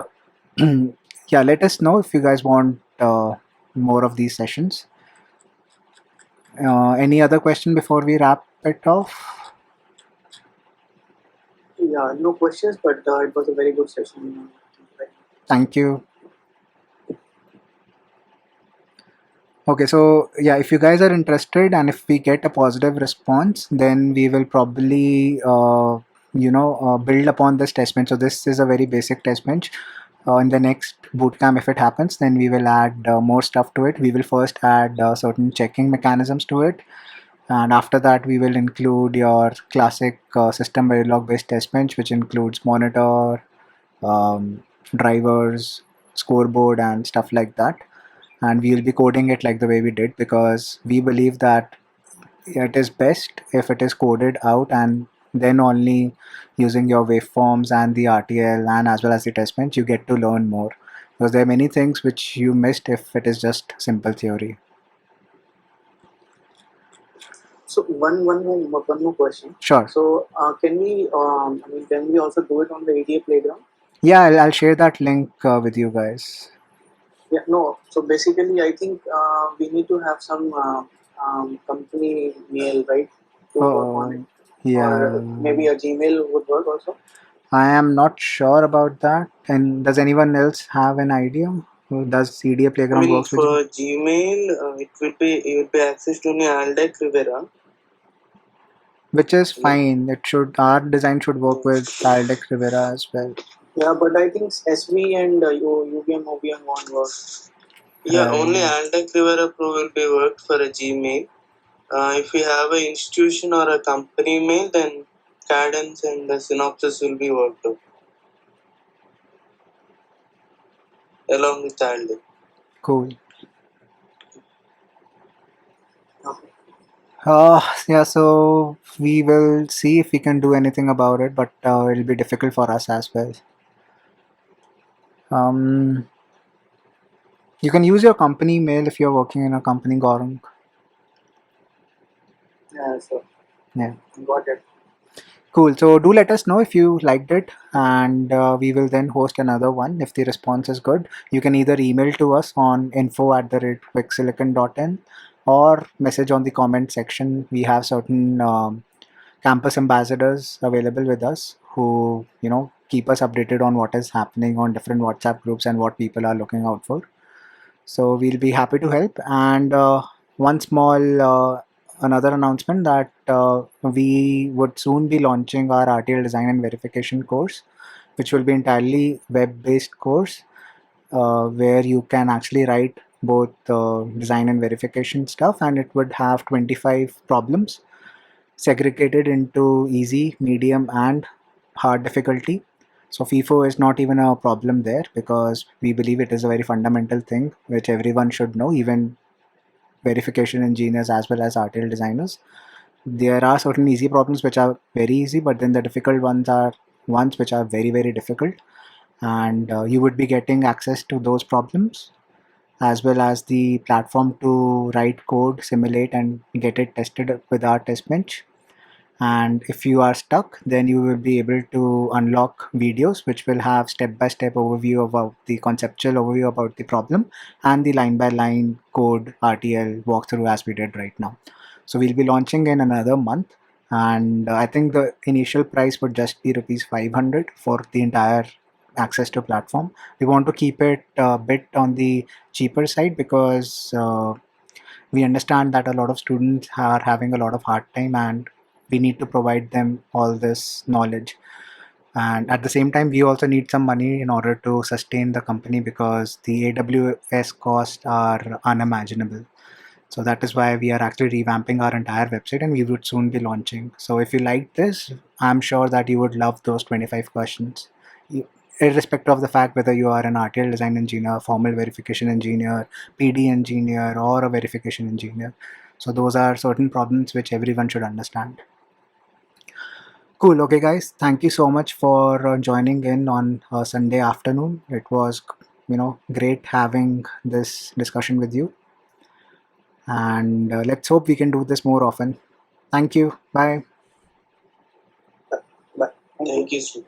yeah, let us know if you guys want more of these sessions. Any other question before we wrap it off? Yeah, no questions, but it was a very good session. Thank you. Okay, so yeah, if you guys are interested and if we get a positive response, then we will probably, build upon this test bench. So this is a very basic test bench. In the next bootcamp, if it happens, then we will add more stuff to it. We will first add certain checking mechanisms to it. And after that, we will include your classic system Verilog based test bench, which includes monitor, um, drivers, scoreboard, and stuff like that. And we will be coding it like the way we did, because we believe that it is best if it is coded out, and then only using your waveforms and the RTL and as well as the test bench you get to learn more, because there are many things which you missed if it is just simple theory. So one more question. Sure. So can we also do it on the ADA playground? Yeah, I'll share that link with you guys. Yeah, no. So basically, I think we need to have some company mail, right? To work on it. Yeah, Or maybe a Gmail would work also. I am not sure about that. And does anyone else have an idea? Does CDA I Playground mean, works with you? for Gmail, it will be access to only Aldec Rivera. Which is fine. Our design should work with Aldex Rivera as well. Yeah, but I think SV and UVM OVM won't work. Yeah, Right. only Aldec Rivera Pro will be worked for a Gmail. If we have an institution or a company mail, then Cadence and Synopsys will be worked out along with Aldec. Cool. Okay. Yeah, so we will see if we can do anything about it, but it'll be difficult for us as well. You can use your company mail if you're working in a company, Gaurang. Yeah, so Yeah. got it. Cool. So do let us know if you liked it, and we will then host another one if the response is good. You can either email to us on info@quicksilicon.in or message on the comment section. We have certain campus ambassadors available with us who keep us updated on what is happening on different WhatsApp groups and what people are looking out for. So we'll be happy to help. And one small another announcement that we would soon be launching our RTL design and verification course, which will be entirely web-based course where you can actually write both design and verification stuff, and it would have 25 problems segregated into easy, medium, and hard difficulty. So FIFO is not even a problem there because we believe it is a very fundamental thing which everyone should know, even verification engineers as well as RTL designers. There are certain easy problems which are very easy, but then the difficult ones are ones which are very, very difficult. And you would be getting access to those problems as well as the platform to write code, simulate, and get it tested with our test bench. And if you are stuck, then you will be able to unlock videos which will have step-by-step overview about the conceptual overview about the problem and the line-by-line code RTL walkthrough as we did right now. So we'll be launching in another month, and I think the initial price would just be rupees 500 for the entire access to platform. We want to keep it a bit on the cheaper side because we understand that a lot of students are having a lot of hard time, and we need to provide them all this knowledge. And at the same time, we also need some money in order to sustain the company because the AWS costs are unimaginable. So that is why we are actually revamping our entire website, and we would soon be launching. So if you like this, I'm sure that you would love those 25 questions. Irrespective of the fact whether you are an RTL design engineer, formal verification engineer, PD engineer, or a verification engineer. So those are certain problems which everyone should understand. Cool. Okay, guys. Thank you so much for joining in on a Sunday afternoon. It was, great having this discussion with you. And let's hope we can do this more often. Thank you. Bye. Bye. Thank you, Sri.